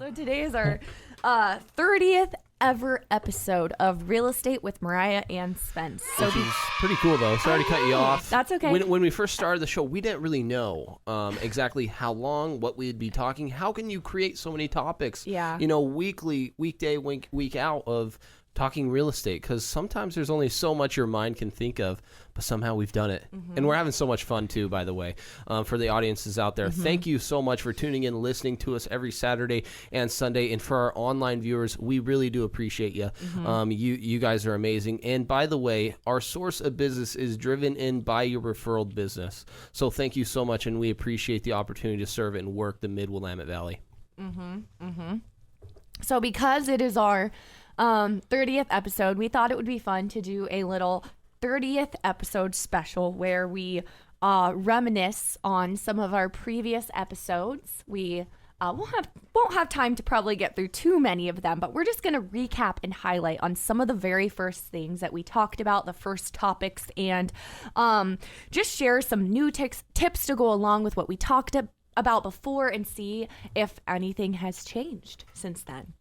So today is our 30th ever episode of Real Estate with Mariah and Spenc. So Which is pretty cool, though. Sorry to cut you off. That's okay. When we first started the show, we didn't really know exactly how long, what we'd be talking. How can you create so many topics? Yeah. You know, weekday, week out of talking real estate, because sometimes there's only so much your mind can think of, but somehow we've done it. And we're having so much fun too, by the way. For the audiences out there, thank you so much for tuning in, listening to us every Saturday and Sunday. And for our online viewers, we really do appreciate you. You guys are amazing. And by the way, our source of business is driven in by your referral business. So thank you so much, and we appreciate the opportunity to serve and work the Mid-Willamette Valley. So because it is our 30th episode, we thought it would be fun to do a little 30th episode special where we reminisce on some of our previous episodes. We won't have time to probably get through too many of them, but we're just going to recap and highlight on some of the very first things that we talked about, the first topics, and just share some new tips to go along with what we talked about before and see if anything has changed since then.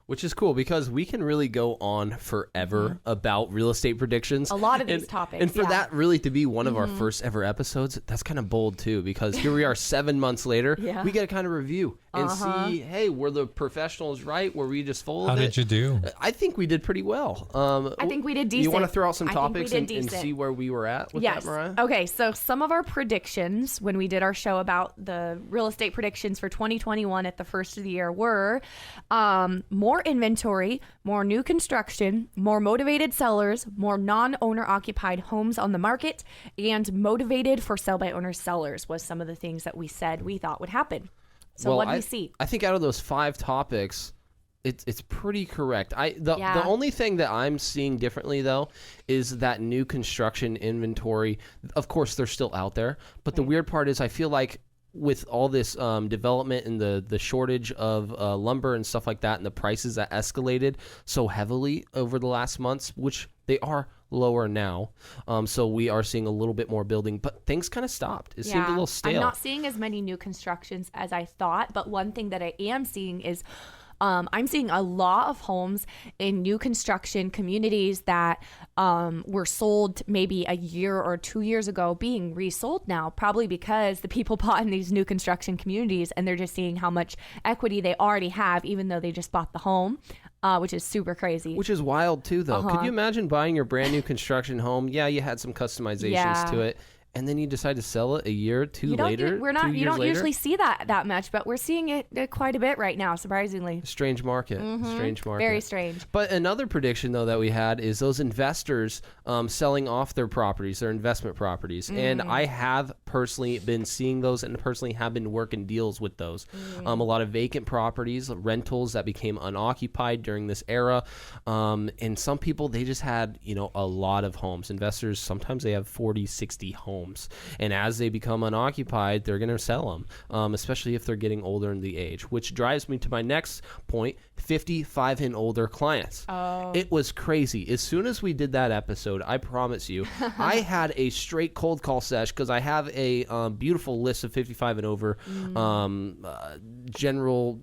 Which is cool, because we can really go on forever about real estate predictions. A lot of these topics. And for that really to be one of our first ever episodes, that's kind of bold too, because here we are 7 months later. We get to kind of review and see, hey, were the professionals right? Were we just full of it? How did you do? I think we did pretty well. I think we did decent. You want to throw out some I topics think and see where we were at with that, Mariah? Okay, so some of our predictions when we did our show about the real estate predictions for 2021 at the first of the year were more inventory, more new construction, more motivated sellers, more non-owner occupied homes on the market, and motivated for sell by owner sellers was some of the things that we said we thought would happen. So what do we see? I think out of those 5 topics, it's pretty correct. The only thing that I'm seeing differently, though, is that new construction inventory. Of course, they're still out there, but the weird part is I feel like with all this development and the shortage of lumber and stuff like that, and the prices that escalated so heavily over the last months, which they are lower now, so we are seeing a little bit more building, but things kind of stopped. It seemed a little stale. I'm not seeing as many new constructions as I thought, but one thing that I am seeing is I'm seeing a lot of homes in new construction communities that were sold maybe a year or 2 years ago being resold now, probably because the people bought in these new construction communities and they're just seeing how much equity they already have, even though they just bought the home, which is super crazy. Which is wild too, though. Could you imagine buying your brand new construction home? Yeah, you had some customizations to it, and then you decide to sell it a year or two later. You don't usually see that much, but we're seeing it quite a bit right now, surprisingly. Strange market. Strange market. Very strange. But another prediction, though, that we had is those investors selling off their properties, their investment properties. And I have personally been seeing those and personally have been working deals with those. A lot of vacant properties, rentals that became unoccupied during this era. And some people, they just had, a lot of homes. Investors, sometimes they have 40, 60 homes. And as they become unoccupied, they're going to sell them, especially if they're getting older in the age, which drives me to my next point, 55 and older clients. It was crazy. As soon as we did that episode, I promise you, I had a straight cold call sesh because I have a beautiful list of 55 and over general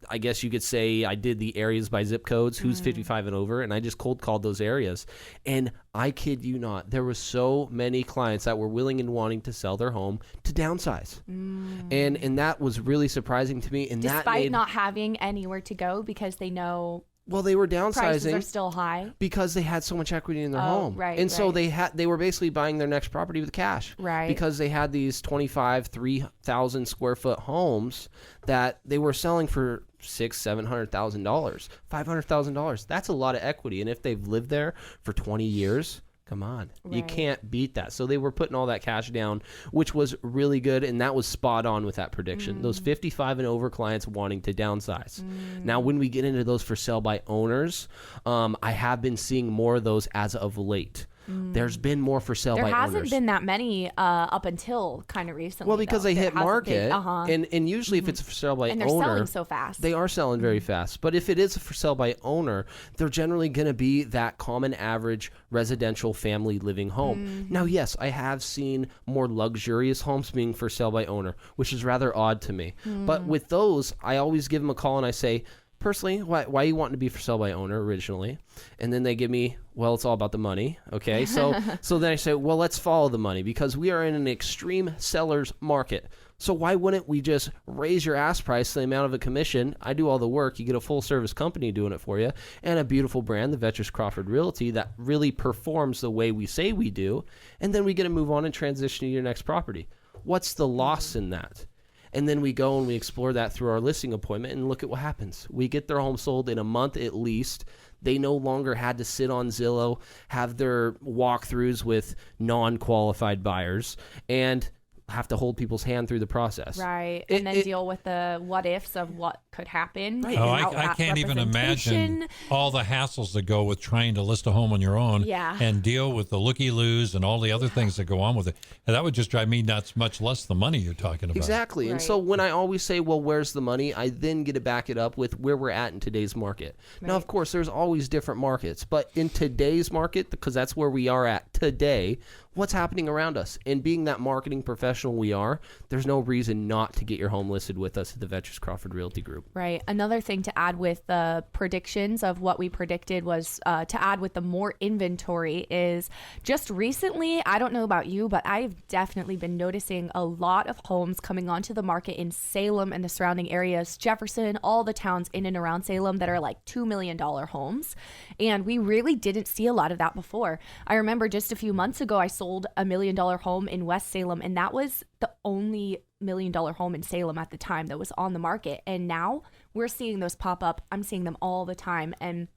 I guess you could say I did the areas by zip codes, who's 55 and over, and I just cold called those areas. And I kid you not, there were so many clients that were willing and wanting to sell their home to downsize. And that was really surprising to me. And despite not having anywhere to go because they know... Well, they were downsizing. Prices are still high because they had so much equity in their home, right? So they were basically buying their next property with cash, right? Because they had these 3,000 square foot homes that they were selling for $600,000-$700,000, $500,000. That's a lot of equity, and if they've lived there for 20 years. Come on. Right. You can't beat that. So they were putting all that cash down, which was really good, and that was spot on with that prediction. Those 55 and over clients wanting to downsize. Now, when we get into those for sale by owners, I have been seeing more of those as of late. there's been more for sale There by hasn't owners. been that many up until kind of recently. Well, because though. they There hit hasn't market, been- and usually if it's for sale by and they're owner, selling so fast. they are selling very fast. But if it is for sale by owner, they're generally going to be that common average residential family living home. Now, yes, I have seen more luxurious homes being for sale by owner, which is rather odd to me. But with those, I always give them a call and I say, personally, why you want to be for sale by owner originally? And then they give me, well, it's all about the money. Okay, so then I say, well, let's follow the money because we are in an extreme seller's market. So why wouldn't we just raise your ask price the amount of a commission? I do all the work. You get a full service company doing it for you and a beautiful brand, the Vetches Crawford Realty, that really performs the way we say we do. And then we get to move on and transition to your next property. What's the loss in that? And then we go and we explore that through our listing appointment and look at what happens. We get their home sold in a month at least. They no longer had to sit on Zillow, have their walkthroughs with non-qualified buyers, and have to hold people's hand through the process. Right. And then deal with the what ifs of what could happen. Right. Oh, without I that can't even imagine representation. all the hassles that go with trying to list a home on your own and deal with the looky-loos and all the other things that go on with it. And that would just drive me nuts, much less the money you're talking about. Exactly. And Right. so when I always say, well, where's the money? I then get to back it up with where we're at in today's market. Now, of course, there's always different markets. But in today's market, because that's where we are at today, what's happening around us? And being that marketing professional we are, there's no reason not to get your home listed with us at the Vetches Crawford Realty Group. Right. Another thing to add with the predictions of what we predicted was to add with the more inventory is just recently, I don't know about you, but I've definitely been noticing a lot of homes coming onto the market in Salem and the surrounding areas, Jefferson, all the towns in and around Salem that are like $2 million homes. And we really didn't see a lot of that before. I remember just a few months ago, I sold a $1 million home in West Salem, and that was the only $1 million home in Salem at the time that was on the market. And now we're seeing those pop up. I'm seeing them all the time. And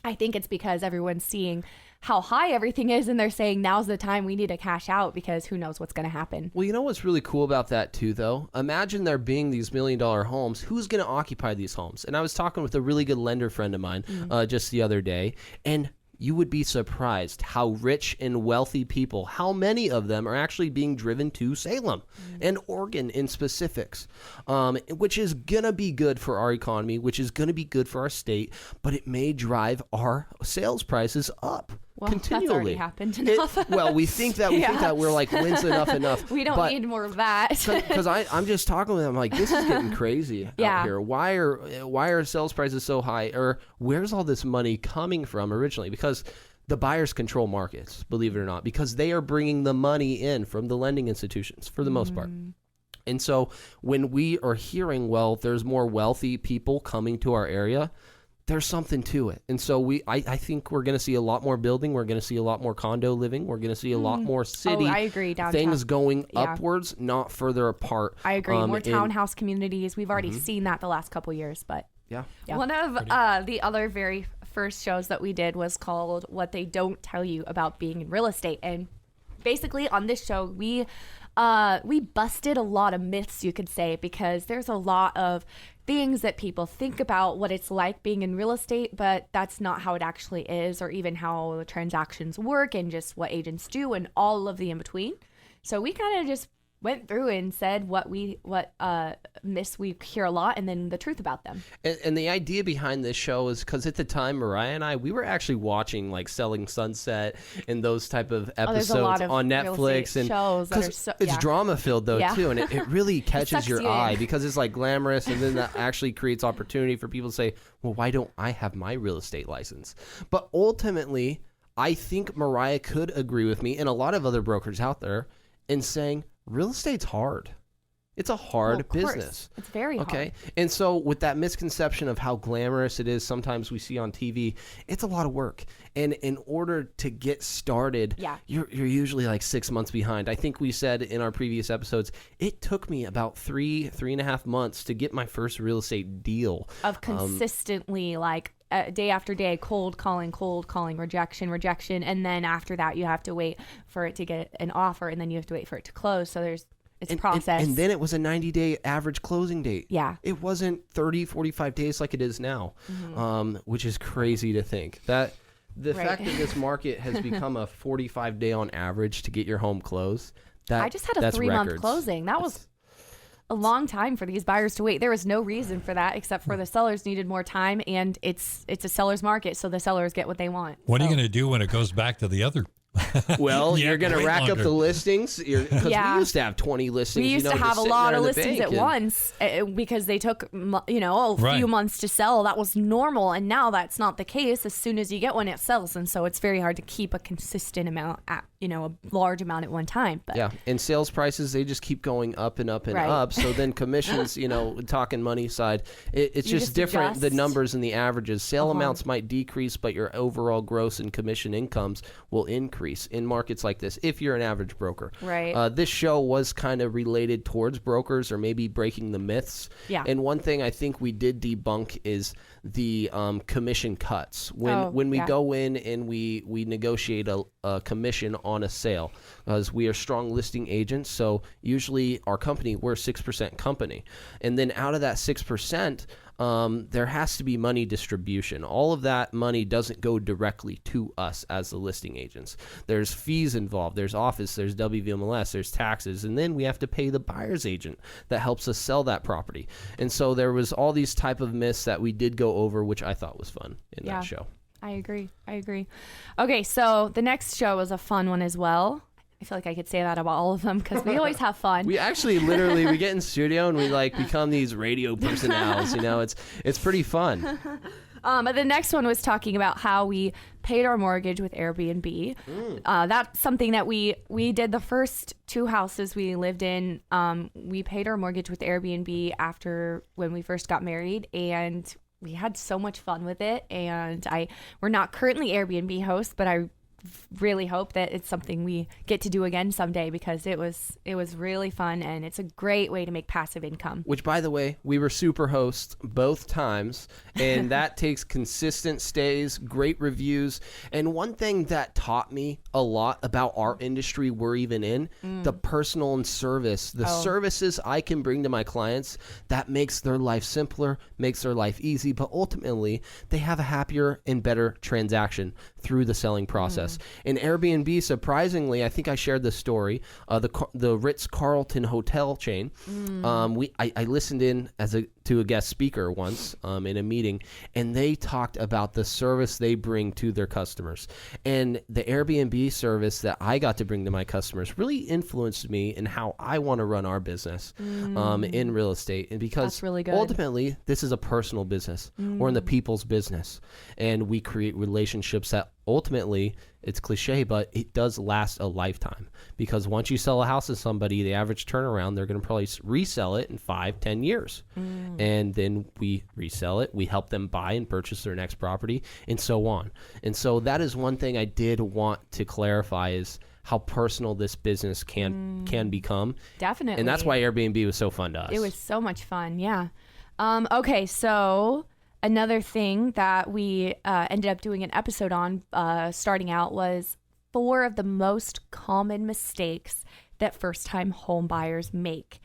I think it's because everyone's seeing how high everything is and they're saying now's the time we need to cash out because who knows what's going to happen. Well, you know what's really cool about that too, though? Imagine there being these $1 million homes. Who's going to occupy these homes? And I was talking with a really good lender friend of mine just the other day, and you would be surprised how rich and wealthy people, how many of them are actually being driven to Salem and Oregon in specifics, which is going to be good for our economy, which is going to be good for our state, but it may drive our sales prices up. Well, continually. that's already happened enough. Well, we think that we're like, when's enough? We don't need more of that. Because I'm just talking with them, like, this is getting crazy out here. Why are sales prices so high? Or where's all this money coming from originally? Because the buyers control markets, believe it or not, because they are bringing the money in from the lending institutions for the most part. And so when we are hearing, well, there's more wealthy people coming to our area, there's something to it. And so I think we're going to see a lot more building. We're going to see a lot more condo living. We're going to see a lot more city I agree, downtown. things going upwards, not further apart. I agree. More townhouse communities. We've already seen that the last couple years, but yeah. One of the other very first shows that we did was called What They Don't Tell You About Being in Real Estate. And basically on this show, we busted a lot of myths, you could say, because there's a lot of things that people think about what it's like being in real estate, but that's not how it actually is, or even how the transactions work and just what agents do and all of the in between. So we kind of just went through and said what myths we hear a lot and then the truth about them. And the idea behind this show is because at the time, Mariah and I, we were actually watching like Selling Sunset and those type of episodes on Netflix. And shows that are it's drama filled though too. And it really catches your eye in. because it's like glamorous. And then that actually creates opportunity for people to say, well, why don't I have my real estate license? But ultimately, I think Mariah could agree with me and a lot of other brokers out there in saying, real estate's hard. It's a hard business. It's very hard. Okay. And so with that misconception of how glamorous it is sometimes we see on TV, it's a lot of work. And in order to get started, you're usually like 6 months behind. I think we said in our previous episodes, it took me about three and a half months to get my first real estate deal. Of consistently day after day, cold calling, rejection. And then after that, you have to wait for it to get an offer and then you have to wait for it to close. So it's a process. And then it was a 90-day average closing date. Yeah. It wasn't 30, 45 days like it is now, which is crazy to think. The Right. fact that this market has become a 45-day on average to get your home closed, I just had a 3-month records. closing. That was a long time for these buyers to wait. There was no reason for that except for the sellers needed more time, and it's a seller's market, so the sellers get what they want. What are you going to do when it goes back to the other? Well, You you're have to going to wait rack up longer. the listings because Yeah. we used to have 20 listings. We used to just have a sitting lot there of in the listings bank at and- once because they took a Right. few months to sell. That was normal, and now that's not the case. As soon as you get one, it sells, and so it's very hard to keep a consistent amount at a large amount at one time. But Yeah, and sales prices, they just keep going up and up and Right. up. So then commissions, talking money side, it's You just just different. The adjust. numbers and the averages. Sale amounts might decrease, but your overall gross and commission incomes will increase in markets like this if you're an average broker. Right. This show was kind of related towards brokers or maybe breaking the myths. Yeah. And one thing I think we did debunk is the commission cuts. When we yeah. go in and we negotiate a commission on a sale, because we are strong listing agents, so usually our company, we're a 6% company, and then out of that 6%, there has to be money distribution. All of that money doesn't go directly to us as the listing agents. There's fees involved, there's office, there's WVMLS, there's taxes, and then we have to pay the buyer's agent that helps us sell that property. And so there was all these type of myths that we did go over, which I thought was fun in that show. I agree. Okay, so the next show was a fun one as well. I feel like I could say that about all of them because we always have fun. We actually literally we get in studio and we become these radio personalities. It's pretty fun. But the next one was talking about how we paid our mortgage with Airbnb. That's something that we did the first 2 houses we lived in. We paid our mortgage with Airbnb after when we first got married, and we had so much fun with it. And we're not currently Airbnb hosts, but I really hope that it's something we get to do again someday because it was really fun, and it's a great way to make passive income. Which, by the way, we were super hosts both times, and that takes consistent stays, great reviews. And one thing that taught me a lot about our industry we're even in, the personal and service, the services I can bring to my clients that makes their life simpler, makes their life easy, but ultimately they have a happier and better transaction through the selling process. In Airbnb, surprisingly, I think I shared this story, the Ritz-Carlton hotel chain. I listened in to a guest speaker once in a meeting, and they talked about the service they bring to their customers. And the Airbnb service that I got to bring to my customers really influenced me in how I want to run our business in real estate. And because That's really good. ultimately, this is a personal business. We're in the people's business, and we create relationships that ultimately, it's cliche, but it does last a lifetime, because once you sell a house to somebody, the average turnaround, they're going to probably resell it in 5-10 years. And then we resell it, we help them buy and purchase their next property, and so on. And so that is one thing I did want to clarify, is how personal this business can become. Definitely. And that's why Airbnb was so fun to us. It was so much fun. Yeah. Okay. So another thing that we ended up doing an episode on starting out was 4 of the most common mistakes that first-time home buyers make.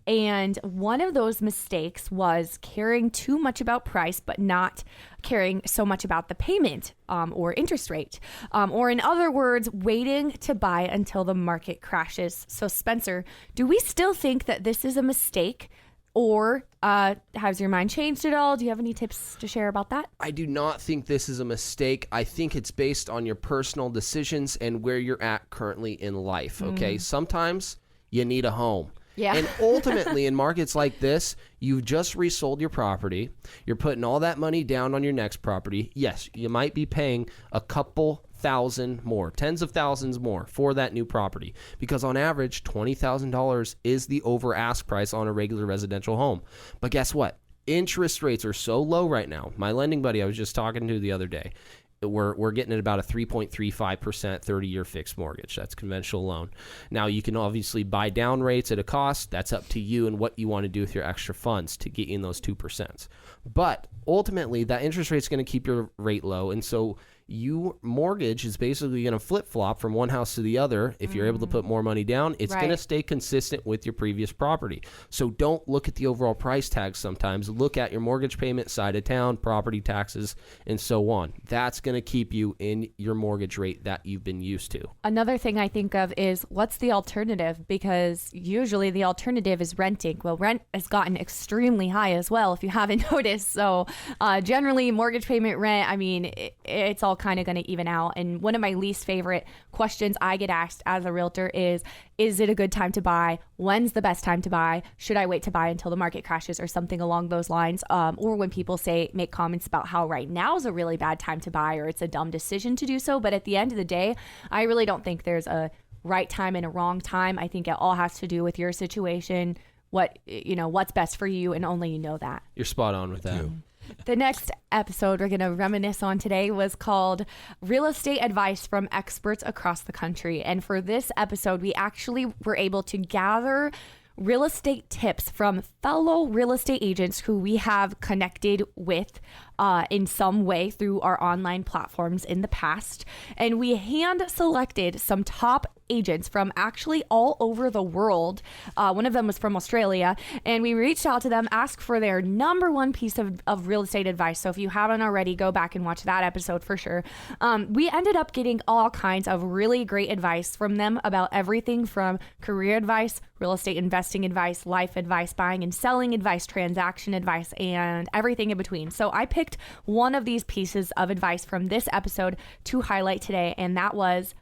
And one of those mistakes was caring too much about price, but not caring so much about the payment or interest rate. Or in other words, waiting to buy until the market crashes. So Spencer, do we still think that this is a mistake? Or has your mind changed at all? Do you have any tips to share about that? I do not think this is a mistake. I think it's based on your personal decisions and where you're at currently in life, okay? Sometimes you need a home. Yeah. And ultimately, in markets like this, you've just resold your property. You're putting all that money down on your next property. Yes, you might be paying a couple thousand more, tens of thousands more for that new property, because on average, $20,000 is the over ask price on a regular residential home. But guess what? Interest rates are so low right now. My lending buddy I was just talking to the other day, we're getting at about a 3.35% 30-year fixed mortgage. That's conventional loan. Now, you can obviously buy down rates at a cost. That's up to you and what you want to do with your extra funds to get in those 2%. But ultimately, that interest rate is going to keep your rate low. And so your mortgage is basically going to flip-flop from one house to the other. If you're able to put more money down, it's going to stay consistent with your previous property. So don't look at the overall price tag sometimes. Look at your mortgage payment, side of town, property taxes, and so on. That's going to keep you in your mortgage rate that you've been used to. Another thing I think of is, what's the alternative? Because usually the alternative is renting. Well, rent has gotten extremely high as well, if you haven't noticed. So generally, mortgage payment, rent, I mean, it's all kind of going to even out. And one of my least favorite questions I get asked as a realtor is it a good time to buy? When's the best time to buy? Should I wait to buy until the market crashes, or something along those lines? Or when people make comments about how right now is a really bad time to buy, or it's a dumb decision to do so. But at the end of the day, I really don't think there's a right time and a wrong time. I think it all has to do with your situation, what's best for you, and only you know that. You're spot on with that. The next episode we're going to reminisce on today was called Real Estate Advice from Experts Across the Country. And for this episode, we actually were able to gather real estate tips from fellow real estate agents who we have connected with in some way through our online platforms in the past. And we hand selected some top agents from actually all over the world. One of them was from Australia, and we reached out to them, asked for their number one piece of real estate advice. So if you haven't already, go back and watch that episode for sure. We ended up getting all kinds of really great advice from them about everything from career advice, real estate investing advice, life advice, buying and selling advice, transaction advice, and everything in between. So I picked one of these pieces of advice from this episode to highlight today, and that was: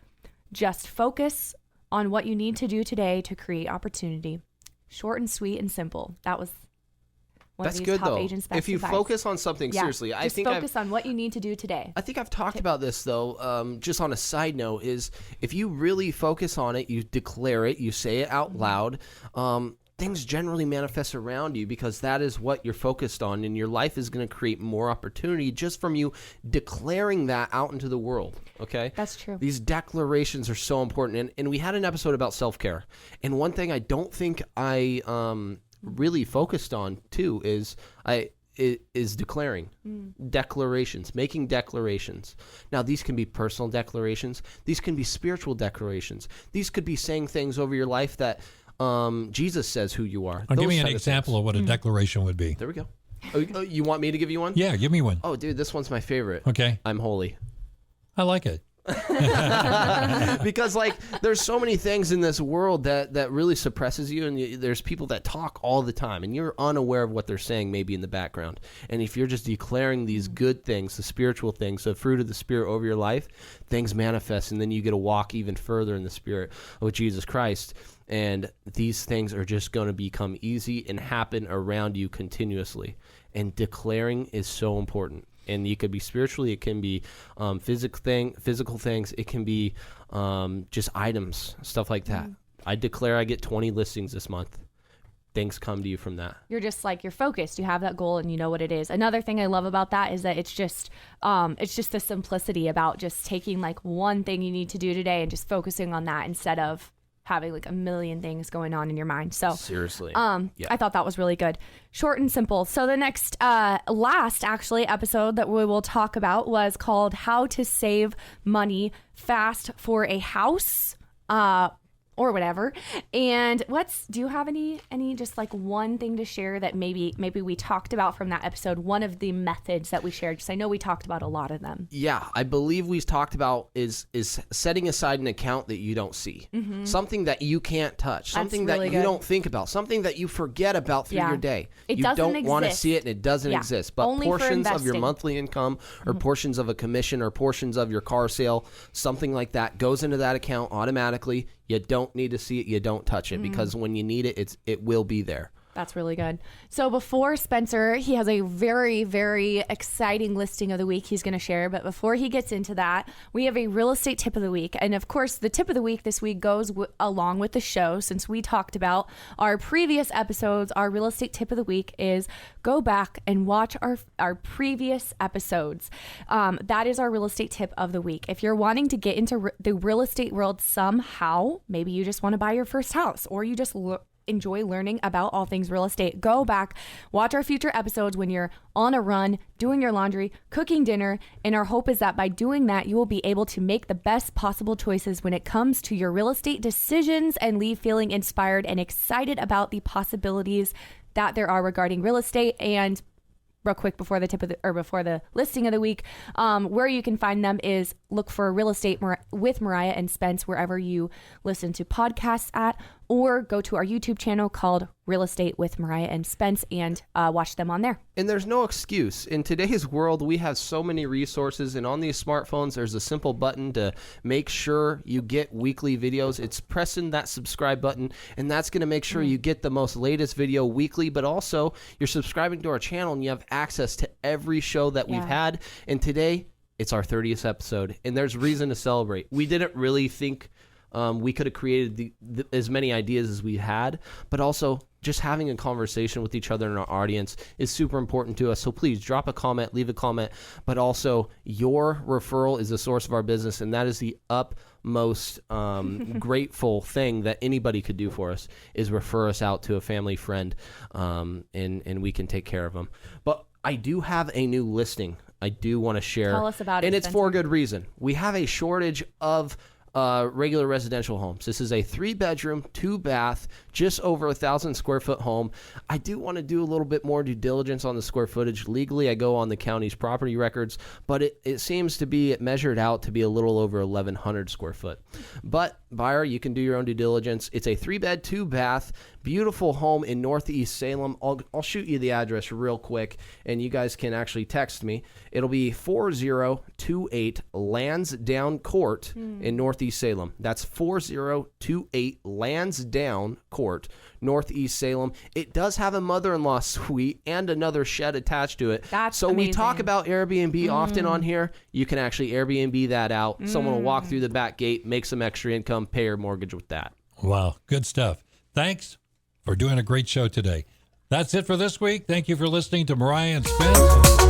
just focus on what you need to do today to create opportunity. Short and sweet and simple. That was one That's of these good, top though. agents' best If you advice. focus on something, seriously, I think focus on what you need to do today. I think I've talked about this, though, just on a side note, is if you really focus on it, you declare it, you say it out loud, things generally manifest around you, because that is what you're focused on, and your life is going to create more opportunity just from you declaring that out into the world. Okay, that's true. These declarations are so important, and we had an episode about self-care, and one thing I don't think I really focused on too is declaring declarations, making declarations. Now, these can be personal declarations, these can be spiritual declarations, these could be saying things over your life that Jesus says who you are. Give me an example of what a declaration would be. There we go. Oh, you want me to give you one? Yeah, give me one. Oh, dude, this one's my favorite. Okay. I'm holy. I like it. Because there's so many things in this world that really suppresses you, and there's people that talk all the time, and you're unaware of what they're saying maybe in the background. And if you're just declaring these good things, the spiritual things, the fruit of the Spirit over your life, things manifest, and then you get to walk even further in the Spirit of Jesus Christ. And these things are just going to become easy and happen around you continuously. And declaring is so important. And you could be spiritually, it can be physical things, it can be just items, stuff like that. I declare I get 20 listings this month. Things come to you from that. You're just you're focused. You have that goal and you know what it is. Another thing I love about that is that it's just the simplicity about just taking one thing you need to do today and just focusing on that instead of having a million things going on in your mind. So seriously, I thought that was really good. Short and simple. So the next last episode that we will talk about was called How to Save Money Fast for a House or whatever. And do you have any just one thing to share that maybe we talked about from that episode, one of the methods that we shared, because I know we talked about a lot of them. Yeah, I believe we've talked about is setting aside an account that you don't see, something that you can't touch, something that you don't think about, something that you forget about through your day. You don't want to see it, and it doesn't exist, but only portions of your monthly income or portions of a commission or portions of your car sale, something like that goes into that account automatically. You don't need to see it. You don't touch it, because when you need it, it will be there. That's really good. So before Spencer, he has a very, very exciting listing of the week he's going to share. But before he gets into that, we have a real estate tip of the week. And of course, the tip of the week this week goes along with the show. Since we talked about our previous episodes, our real estate tip of the week is go back and watch our previous episodes. That is our real estate tip of the week. If you're wanting to get into the real estate world somehow, maybe you just want to buy your first house, or you just enjoy learning about all things real estate. Go back, watch our future episodes when you're on a run, doing your laundry, cooking dinner, and our hope is that by doing that, you will be able to make the best possible choices when it comes to your real estate decisions and leave feeling inspired and excited about the possibilities that there are regarding real estate. And real quick before the listing of the week, where you can find them is look for Real Estate with Mariah and Spence wherever you listen to podcasts at, or go to our YouTube channel called Real Estate with Mariah and Spence and watch them on there. And there's no excuse. In today's world, we have so many resources, and on these smartphones, there's a simple button to make sure you get weekly videos. It's pressing that subscribe button, and that's going to make sure you get the most latest video weekly, but also you're subscribing to our channel and you have access to every show that we've had. And today, it's our 30th episode, and there's reason to celebrate. We didn't really think we could have created as many ideas as we had, but also just having a conversation with each other in our audience is super important to us. So please drop a comment, leave a comment, but also your referral is the source of our business, and that is the utmost grateful thing that anybody could do for us is refer us out to a family friend, and we can take care of them. But I do have a new listing I do want to share. Tell us about it, and it's Spencer. for good reason. We have a shortage of regular residential homes. This is a 3-bedroom, 2-bath, just over 1,000 square foot home. I do want to do a little bit more due diligence on the square footage. Legally, I go on the county's property records, but it seems to be measured out to be a little over 1,100 square foot. But buyer, you can do your own due diligence. It's a 3-bed, 2-bath, beautiful home in Northeast Salem. I'll shoot you the address real quick, and you guys can actually text me. It'll be 4028 Lansdowne Court in Northeast Salem. That's 4028 Lansdowne Court, Northeast Salem. It does have a mother-in-law suite and another shed attached to it. That's so amazing. We talk about Airbnb often on here. You can actually Airbnb that out. Someone will walk through the back gate, make some extra income, pay your mortgage with that. Wow, good stuff. Thanks for doing a great show today. That's it for this week. Thank you for listening to Mariah and Spence.